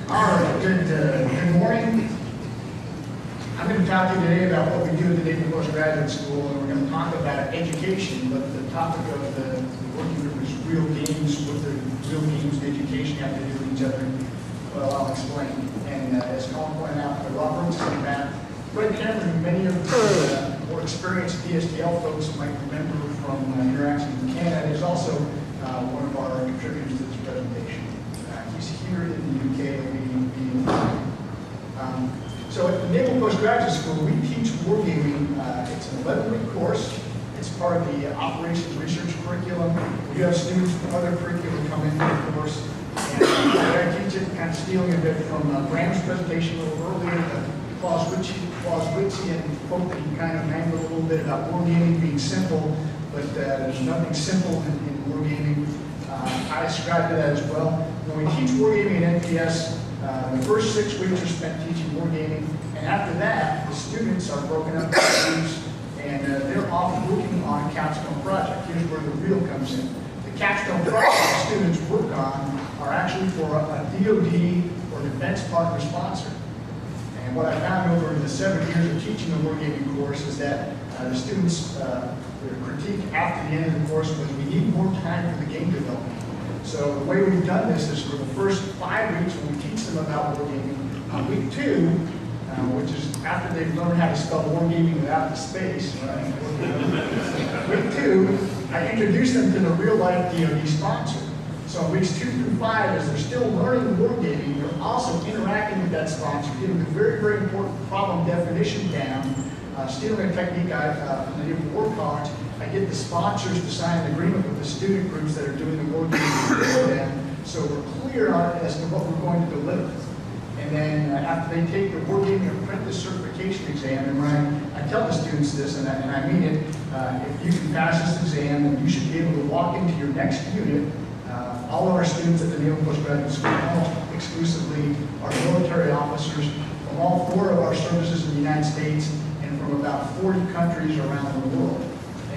All right, good morning. I'm going to talk to you today about what we do at the Naval Postgraduate School, and we're going to talk about education, but the topic of the working group is real games. What the real games and education have to do with each other. Well, I'll explain. And as Colin pointed out, the Rob Brooks is in that. Fred Cameron, many of the more experienced DSTL folks might remember from interactions in Canada, is also one of our contributors to this presentation. He's here in the UK. So at the Naval Postgraduate School, we teach wargaming. It's an 11-week course. It's part of the operations research curriculum. We have students from other curriculum come into the course. And I teach it, kind of stealing a bit from Graham's presentation a little earlier, the Clausewitzian quote that he kind of mangled a little bit about wargaming being simple, but there's nothing simple in wargaming. I ascribe to that as well. When we teach wargaming at NPS, the first 6 weeks are spent teaching wargaming, and after that, the students are broken up into groups, and they're off working on a capstone project. Here's where the real comes in. The capstone project students work on are actually for a DoD or defense partner sponsor. And what I found over the 7 years of teaching the wargaming course is that the students, their critique after the end of the course was, we need more time for the game development. So the way we've done this is for the first 5 weeks when we teach them about wargaming, on week 2, which is after they've learned how to spell wargaming without the space, right? Week 2, I introduce them to the real-life DoD sponsor. So in weeks 2 through 5, as they're still learning wargaming, they're also interacting with that sponsor, getting the very, very important problem definition down, stealing a technique from the Naval War College. I get the sponsors to sign an agreement with the student groups that are doing the wargaming for them, so we're clear on it as to what we're going to deliver. And then after they take the wargaming apprentice certification exam, and when I tell the students this, and I mean it, if you can pass this exam, then you should be able to walk into your next unit. All of our students at the Naval Postgraduate School, almost exclusively, are military officers from all 4 of our services in the United States and from about 40 countries around the world.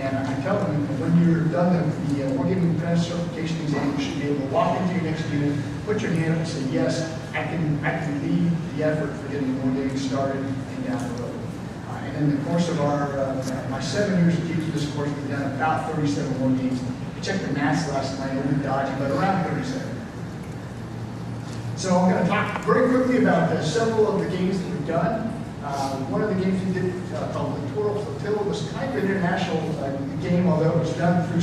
And I tell them that when you're done the wargaming apprentice certification exam, you should be able to walk into your next unit, put your hand up and say, yes, I can lead the effort for getting wargaming started and down the road. And in the course of my 7 years of teaching this course, we've done about 37 wargames. I checked the maths last night, a little dodgy, but around 37. So I'm going to talk very quickly about several of the games that we've done. One of the games we did called Littoral Flotilla was kind of an international game, although it was done through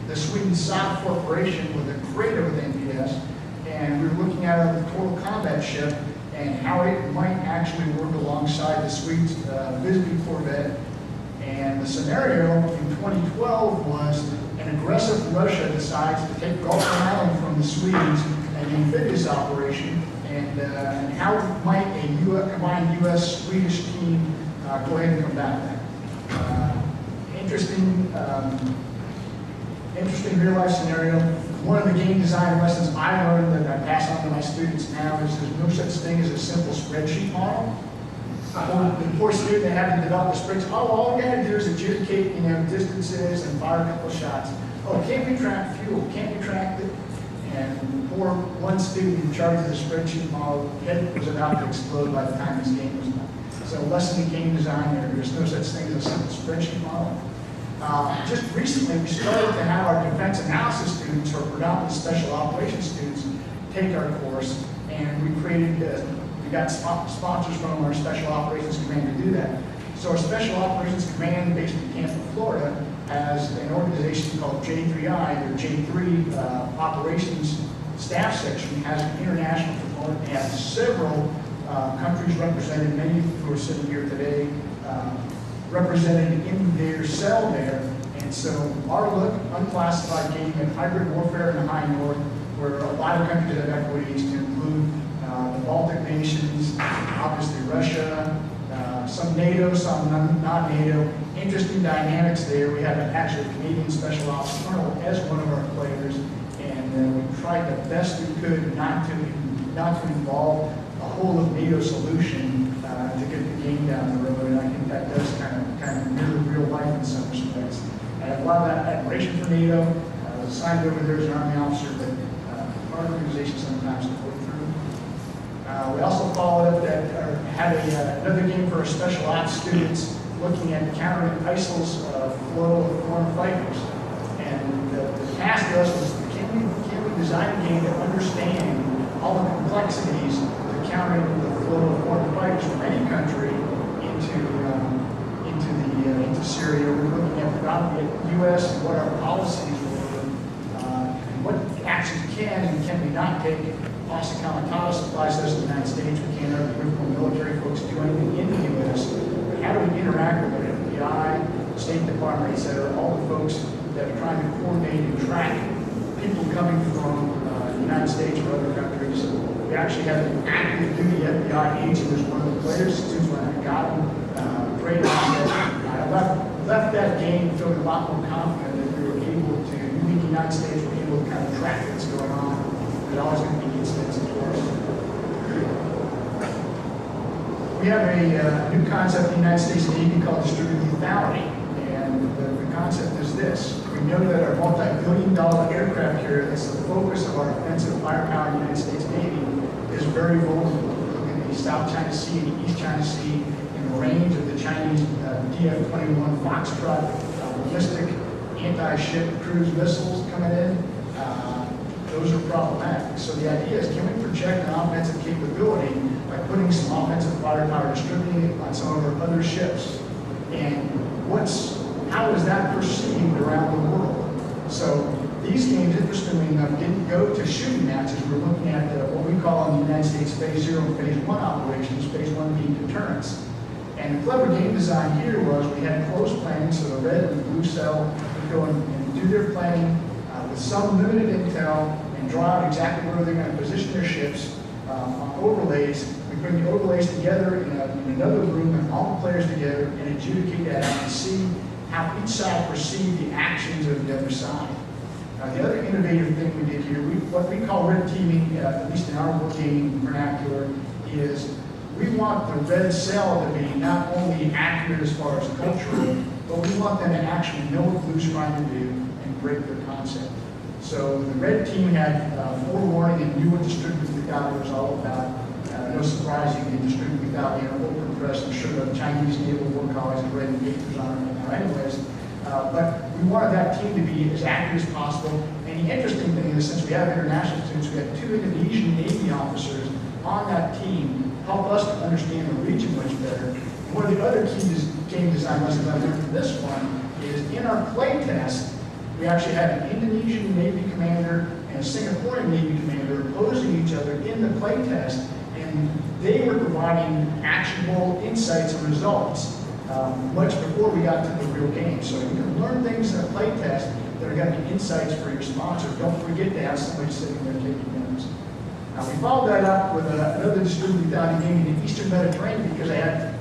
the Sweden South Corporation with a creator with NPS. And we were looking at a littoral combat ship and how it might actually work alongside the Swedes' Visby corvette. And the scenario in 2012 was an aggressive Russia decides to take Gulf Island from the Swedes, an amphibious operation, and how might a combined U.S.-Swedish team go ahead and combat that? Interesting real-life scenario. One of the game design lessons I learned that I pass on to my students now is there's no such thing as a simple spreadsheet model. The poor student that had to develop a spreadsheet, all we got to do is adjudicate, distances and fire a couple of shots. Oh, can't we track fuel? Can't we track it? And poor one student in charge of the spreadsheet model, head was about to explode by the time his game was done. So lesson in game design, there's no such thing as a simple spreadsheet model. Just recently, we started to have our defense analysis students, or predominantly special operations students, take our course, and we got sponsors from our Special Operations Command to do that. So our Special Operations Command, based in Tampa, Florida, has an organization called J3I, or J3 Operations Staff Section, has an international component. They have several countries represented, many who are sitting here today, represented in their cell there. And so our look, unclassified game at hybrid warfare in the high north, where a lot of countries have equities to include the Baltic nations, obviously Russia, some NATO, some not NATO. Interesting dynamics there. We have actually a Canadian Special Ops Colonel as one of our players, and we tried the best we could not to involve a whole of NATO solution to get the game down the road, and I think that does kind of mirror real life in some respects. I have a lot of admiration for NATO. I was assigned over there as an Army officer, but our organization sometimes to work through. We also followed up that, or had another game for our special ops students looking at countering ISIL's flow of foreign fighters. And the task to us was, can we design a game that understands all the complexities of countering the flow of foreign fighters from any country into Syria. We're looking at the U.S. and what our policies were, and what actions can and can we not take. Costa Comitatus applies to us in the United States. We can't have the military folks do anything in the U.S. But how do we interact with our FBI, State Department, et cetera, all the folks that are trying to coordinate and track people coming from the United States or other countries? We actually have an active duty FBI agent as one of the players. Students when I got him, great asset. I left that game feeling a lot more confident that we were able to, in the United States, we're able to kind of track what's going on. There's always going to be incidents, of course. We have a new concept in the United States Navy called distributed lethality. And the concept is this. We know that our multi-billion-dollar aircraft carrier, that's the focus of our offensive firepower in the United States Navy, is very vulnerable. Look at the South China Sea and the East China Sea, in the range of the Chinese DF-21 Foxtrot ballistic anti-ship cruise missiles coming in. Those are problematic. So the idea is, can we project an offensive capability by putting some offensive firepower, distributing it on some of our other ships? And how is that perceived around the world? So these games, interestingly enough, didn't go to shooting matches. We're looking at what we call in the United States Phase 0 and Phase 1 operations, Phase 1 being deterrence. And the clever game design here was we had close planning, so the red and the blue cell would go and do their planning with some limited intel and draw out exactly where they're going to position their ships on overlays. We bring the overlays together in another room and all the players together and adjudicate that out and see how each side perceived the actions of the other side. The other innovative thing we did here, what we call red teaming, at least in our Wargaming vernacular, is we want the red cell to be not only accurate as far as cultural, but we want them to actually know what blue's trying to do and break their concept. So the red team had forewarning and knew what distributed lethality was all about. No surprise, you can distribute lethality in an open press. I'm sure the Chinese naval war colleagues have read the papers on it right now anyways. But we wanted that team to be as accurate as possible. And the interesting thing is, since we have international students, we have 2 Indonesian Navy officers on that team help us to understand the region much better. And one of the other key game design lessons I learned from this one is in our play test, we actually had an Indonesian Navy commander and a Singaporean Navy commander opposing each other in the play test, and they were providing actionable insights and results much before we got to the real game. So you can learn things in a play test that are going to be insights for your sponsor. Don't forget to have somebody sitting there taking notes. Now, we followed that up with another distributed lethality game in the Eastern Mediterranean because I had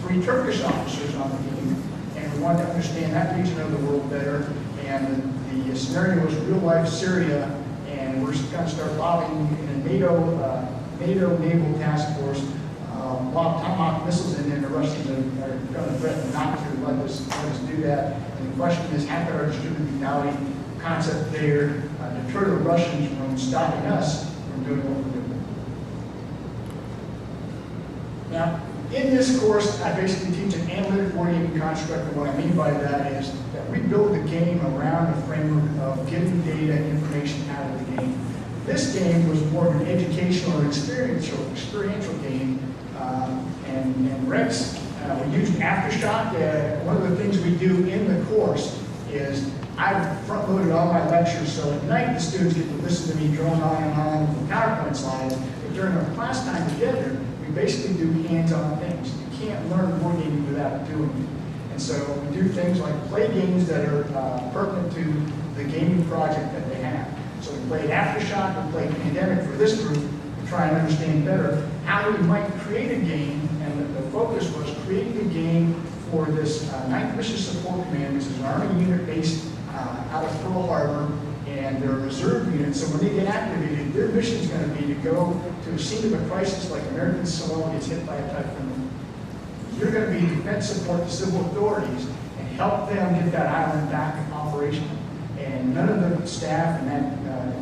3 Turkish officers on the team, and we wanted to understand that region of the world better. And the scenario was real-life Syria, and we're going to start lobbying in a NATO naval task force, lob Tomahawk missiles in, and the Russians are going to threaten not to let us do that. And the question is, how could our distributed lethality concept there deter the Russians from stopping us from doing what we're doing? Now, in this course, I basically teach an analytic wargaming construct, and what I mean by that is that we build the game around the framework of getting data and information out of the game. This game was more of an educational or experiential game, and Rex, we used Aftershock. One of the things we do in the course is I've front-loaded all my lectures, so at night the students get to listen to me drone on and on with the PowerPoint slides, but during our class time together, we basically do hands-on things. You can't learn wargaming without doing it. And so we do things like play games that are pertinent to the gaming project that they have. So we played Aftershock, we played Pandemic for this group to try and understand better how we might create a game, and the focus was creating a game for this 9th Mission Support Command, which is an Army unit based out of Pearl Harbor, and they're a reserve unit, so when they get activated, their mission is going to be to go to a scene of a crisis like American Samoa gets hit by a typhoon. You're going to be defense support to civil authorities and help them get that island back operational. And none of the staff and that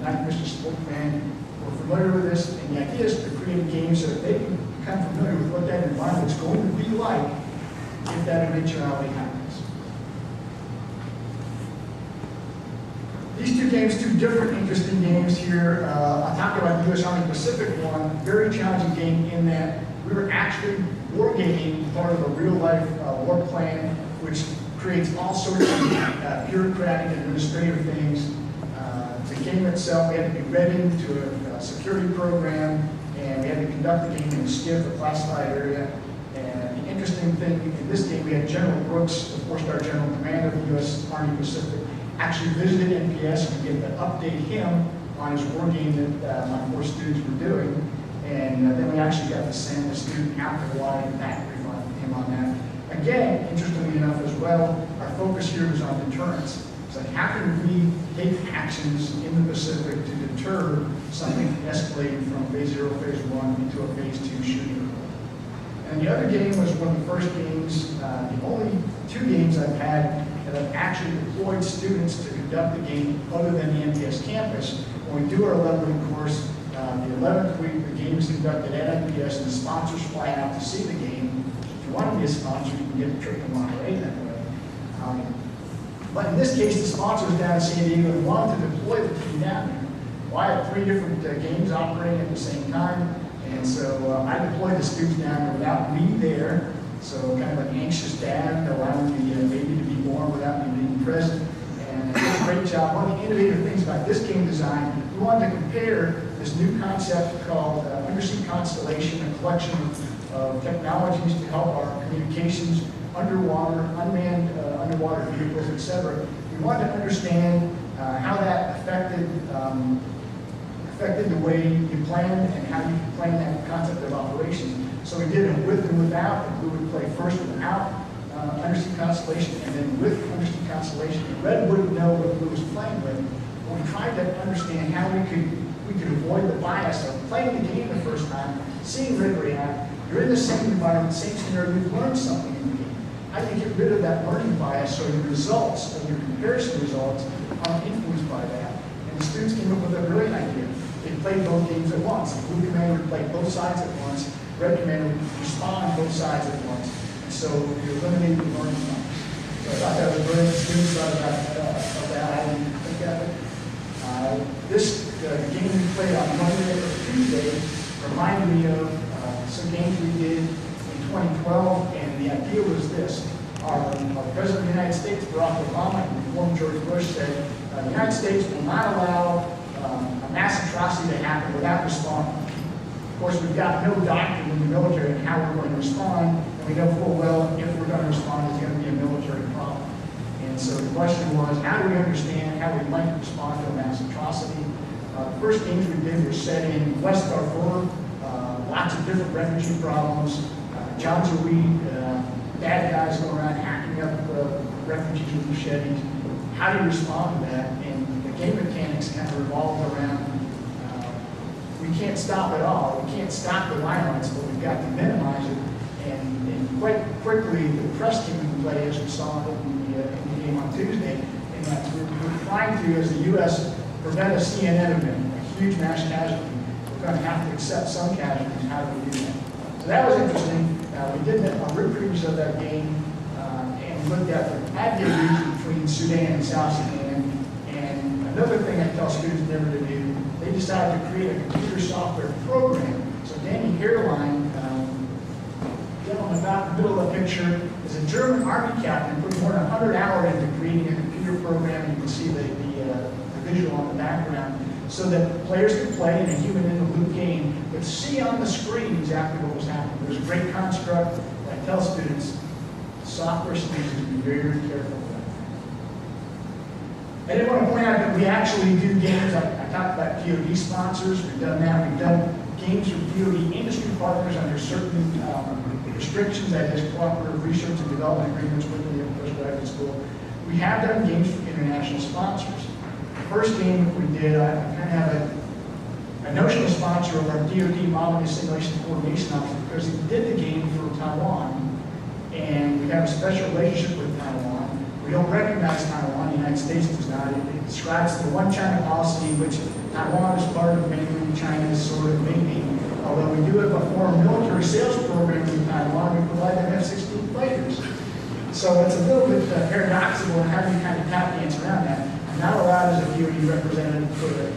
9th Mission Support Command were familiar with this, and the idea is to create games so that they can become familiar with what that environment is going to be like if that eventuality happens. These two games, two different interesting games here. I'll talk about the U.S. Army Pacific one. Very challenging game in that we were actually wargaming part of a real-life war plan, which creates all sorts of bureaucratic and administrative things. The game itself, we had to be ready to a security program, and we had to conduct the game in a SCIF, a classified area. And the interesting thing in this game, we had General Brooks, the 4-star General Commander of the U.S. Army Pacific, actually visited NPS and get to update him on his war game that my 4 students were doing. And then we actually got to send a student out to Hawaii and back refund him on that. Again, interestingly enough as well, our focus here was on deterrence. It's like, how can we take actions in the Pacific to deter something from escalating from phase 0, phase 1 into a phase 2 shooting? And the other game was one of the first games, the only 2 games I've had that I've actually deployed students to conduct the game other than the NPS campus. When we do our leveling course, the 11th week, the game is conducted at NPS, and the sponsors fly out to see the game. If you want to be a sponsor, you can get a trip to Monterey that way. But in this case, the sponsor was down in San Diego and wanted to deploy the team down there. Well, I had 3 different games operating at the same time, and so I deployed the students down there without me there. So kind of an anxious dad allowing the baby to be born without me being present. And it did a great job. One of the innovative things about this game design, we wanted to compare this new concept called Undersea Constellation, a collection of technologies to help our communications underwater, unmanned underwater vehicles, etc. We wanted to understand how that affected the way you planned and how you plan that concept of operations. So we did it with and without, and we would play first without Undersea Constellation and then with Undersea Constellation. And Red wouldn't know what Blue was playing with. But we tried to understand how we could avoid the bias of playing the game the first time, seeing Red react. You're in the same environment, same scenario, you've learned something in the game. How do you get rid of that learning bias so your results and your comparison results aren't influenced by that? And the students came up with a brilliant idea. They played both games at once. The Blue Commander would play both sides at once. Red Commander would respond both sides at once. And so you eliminated the learning bias. So I thought that was brilliant. Students thought about that. I didn't think of it. This game we played on Monday or Tuesday reminded me of some games we did in 2012, and the idea was this. Our President of the United States, Barack Obama, and former George Bush said, the United States will not allow a mass atrocity to happen without responding. Of course, we've got no doctrine in the military on how we're going to respond, and we know full well if we're going to respond, it's going to be a military problem. And so the question was, how do we understand how we might respond to a mass atrocity? The first games we did were set in West Darfur, lots of different refugee problems, Janjaweed, bad guys going around hacking up refugees with machetes. How do you respond to that? And the game mechanics kind of revolved around, we can't stop it all. We can't stop the violence, but we've got to minimize it. And quite quickly, the press team we play, as we saw in the game on Tuesday, and that we're trying to, as the U.S., prevent a CNN event, a huge mass casualty. We're going to have to accept some casualties. How do we do that? So that was interesting. We did a repreviews of that game, and we looked at the Appleget region between Sudan and South Sudan. And another thing I tell students never to do, they decided to create a computer software program. So Danny Hairline, gentleman about the middle of the picture, is a German Army captain, put more than 100 hours into creating a computer program. You can see the visual on the background, so that players could play in a human-in-the-loop game, but see on the screen exactly what was happening. It was a great construct. I tell students, software students to be very, very careful with that. I did want to point out that we actually do games. I talked about DoD sponsors. We've done that. We've done games with DoD industry partners under certain restrictions, that is, cooperative research and development agreements with the postgraduate school. We have done games for international sponsors. First game that we did, I kind of have a notional sponsor of our DoD Modeling Simulation Coordination Office because he did the game for Taiwan, and we have a special relationship with Taiwan. We don't recognize Taiwan, the United States does not. It describes the one China policy, which Taiwan is part of mainland China, sort of maybe. Although we do have a foreign military sales program in Taiwan, we provide them F-16 fighters. So it's a little bit paradoxical in how you kind of tap dance around that. I'm not allowed as a DoD representative to put a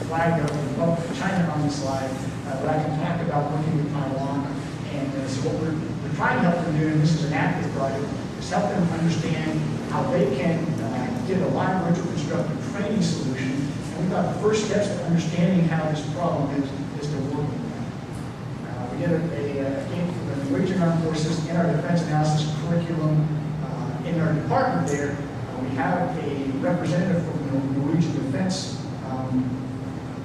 flag of the Republic of China on the slide, but I can talk about working with Taiwan. And so what we're trying to help them do, and this is an active project, is help them understand how they can get a live virtual constructive training solution. And we thought the first steps to understanding how this problem is to work with them. We did a game for the Norwegian Armed Forces in our defense analysis curriculum in our department there. We have a representative from the Norwegian Defense,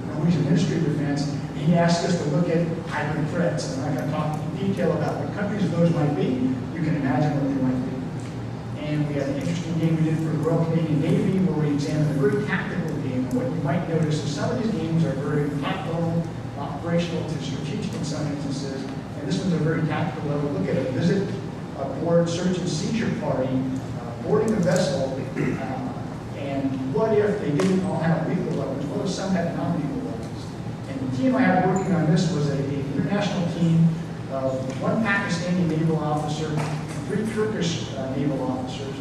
Norwegian Ministry of Defense. He asked us to look at hybrid threats. And I'm not going to talk in detail about what countries those might be. You can imagine what they might be. And we had an interesting game we did for the Royal Canadian Navy where we examined a very tactical game. And what you might notice is some of these games are very top-level, operational to strategic in some instances. And this one's a very tactical level. Look at it. Visit a board search and seizure party, boarding a vessel, and what if they didn't all have lethal weapons? What if some had non-lethal weapons? And the team I had working on this was an international team of one Pakistani naval officer, 3 Turkish naval officers,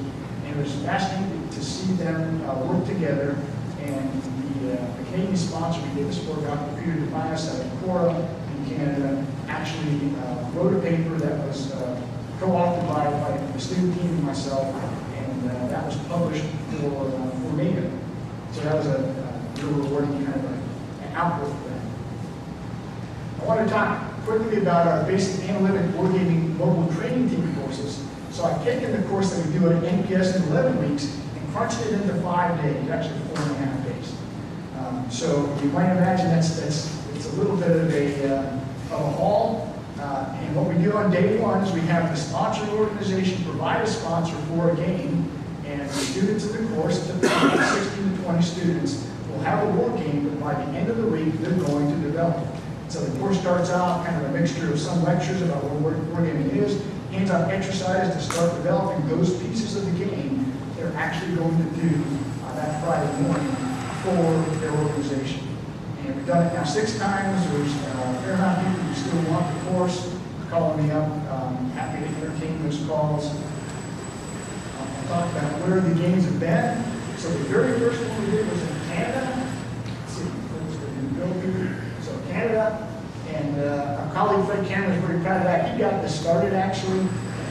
and it was fascinating to see them work together. And the Canadian sponsor we did this for, Dr. Peter Defias out of Cora in Canada, actually wrote a paper that was co-authored by the student team and myself, and that was published for NATO. So that was a real rewarding kind of an output for that. I want to talk quickly about our basic analytic wargaming mobile training team courses. So I've taken the course that we do at NPS in 11 weeks and crunched it into 5 days, actually 4.5 days. So you might imagine it's a little bit of a haul. And what we do on day 1 is we have the sponsoring organization provide a sponsor for a game, and the students of the course, typically 16 to 20 students, will have a war game that by the end of the week they're going to develop. So the course starts out kind of a mixture of some lectures about what wargaming is, hands-on exercise to start developing those pieces of the game they're actually going to do on that Friday morning for their organization. And we've done it now 6 times. There's a fair amount of people who still want the course, calling me up. Happy to entertain those calls. I'll talk about where the games have been. So the very first one we did was in Canada. Let's see, so Canada, and our colleague Fred Cameron is very proud of that. He got this started actually.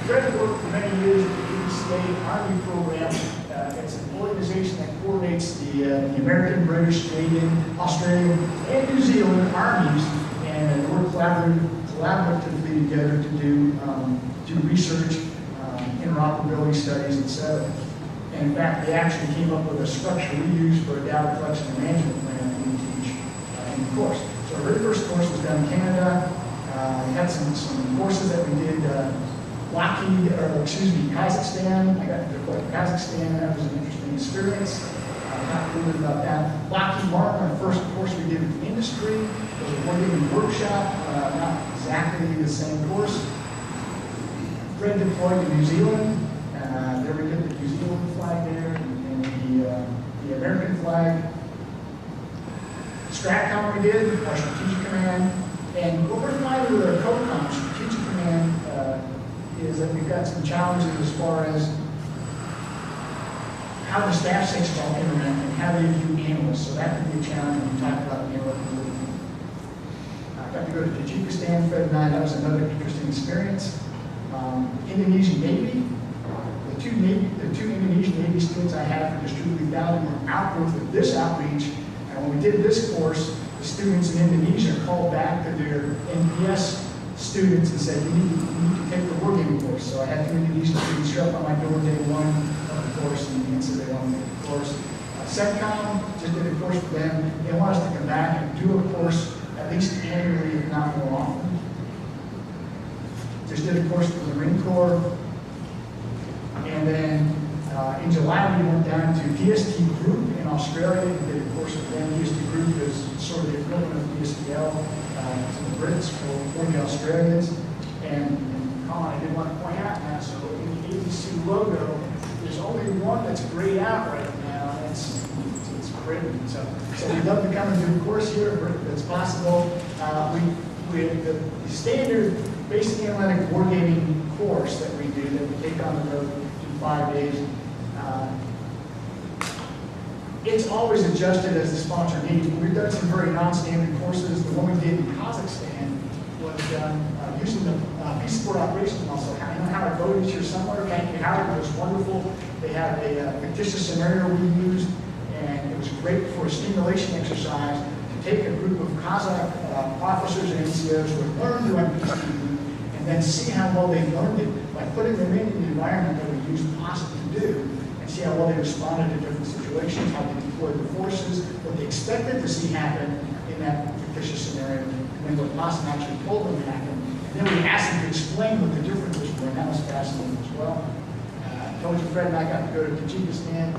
Fred worked for many years at the State Army program. It's an organization that coordinates the American, British, Canadian, Australian, and New Zealand armies, and we're collaboratively together to do research, interoperability studies, etc. And in fact, they actually came up with a structure we use for a data collection and management plan that we teach in the course. So our very first course was done in Canada. We had some courses that we did. Kazakhstan. I got to go to Kazakhstan. That was an interesting experience. Not really about that. Lockheed Martin, our first course we did with industry, was a wargaming workshop. Not exactly the same course. Fred deployed to New Zealand. There we did the New Zealand flag there, and the American flag. STRATCOM we did, our strategic command. And what we're finding with our COCOM, strategic command, is that we've got some challenges as far as how the staff sections all interact and how they view analysts. So that could be a challenge when we talk about analytical. I got to go to Tajikistan, Fred and I. That was another interesting experience. Indonesian Navy. The two Indonesian Navy students I had for Distributed Lethality were outgrowth of this outreach. And when we did this course, the students in Indonesia called back to their NPS students and said, you need to take the wargaming course. So I had 2 Indonesian students show up on my door day 1 of the course and said they want to take the course. CENTCOM just did a course for them. They want us to come back and do a course at least annually, if not more often. Just did a course for the Marine Corps. And then in July, we went down to DST Group in Australia and did a course with them. DST Group is sort of the equivalent of DSTL to the Brits for the Australians. And Colin, I did want to point out now, so in the ABC logo, there's only one that's grayed out right now, and it's great. So we'd love to come and do a course here if it's possible. The standard basic analytic wargaming course that we do, that we take on the road in 5 days, it's always adjusted as the sponsor needs. We've done some very non-standard courses. The one we did in Kazakhstan was done using the peace support operations muscle. You know how to go is here somewhere. Thank you, Howard. It was wonderful. They had a fictitious scenario we used, and it was great for a stimulation exercise to take a group of Kazakh officers and NCOs who had learned to MPC and then see how well they learned it by putting them in the environment that we used POSIT to do, and see how well they responded to different situations, how they deployed the forces, what they expected to see happen in that fictitious scenario, and then what POSIT actually told them happened. And then we asked them to explain what the differences were, and that was fascinating as well. I told you Fred and I got to go to Tajikistan.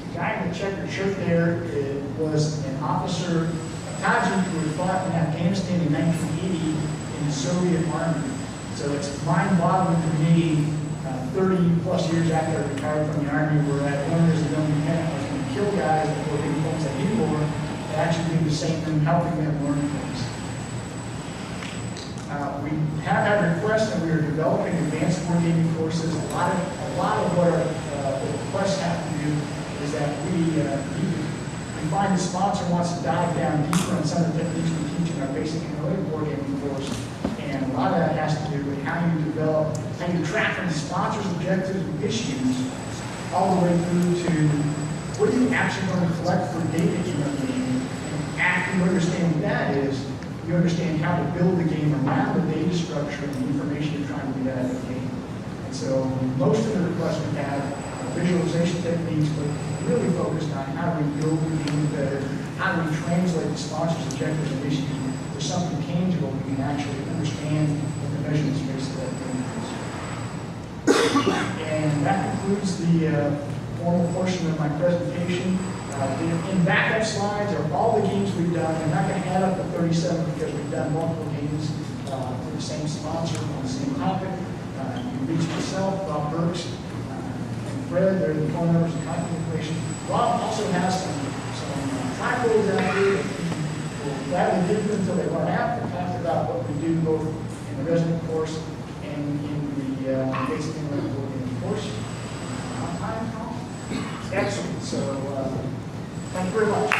The guy in the checkered shirt there was an officer, a Tajik who had fought in Afghanistan in 1980 in the Soviet Army. So it's mind-boggling to me, 30 plus years after I retired from the Army, where I learned as a young lieutenant I was going to kill guys that were doing things I knew more, to actually do the same thing, helping them learn things. We have had requests, and we are developing advanced wargaming courses. A lot of what the requests have to do is that we find the sponsor wants to dive down deeper on some of the techniques we teach in our basic analytic wargaming course. And a lot of that has to do with how you develop, how you track from the sponsor's objectives and issues all the way through to what are you actually going to collect for data in the game. And after you understand what that is, you understand how to build the game around the data structure and the information you're trying to get out of the game. And so most of the requests we have are visualization techniques, but really focused on how do we build the game better, how do we translate the sponsor's objectives and issues to something tangible we can actually understand in the measurement space of that game is. And that concludes the formal portion of my presentation. In backup slides are all the games we've done. I'm not going to add up to 37 because we've done multiple games for the same sponsor on the same topic. You reach myself, Rob Burks, and Fred. They're the phone numbers and contact information. Rob also has some tripods out here that he will gladly give them until they run out. We'll talk about what we do both in the resident course and in the basic analytic wargaming course. On time, Tom? Excellent. So, thank you very much.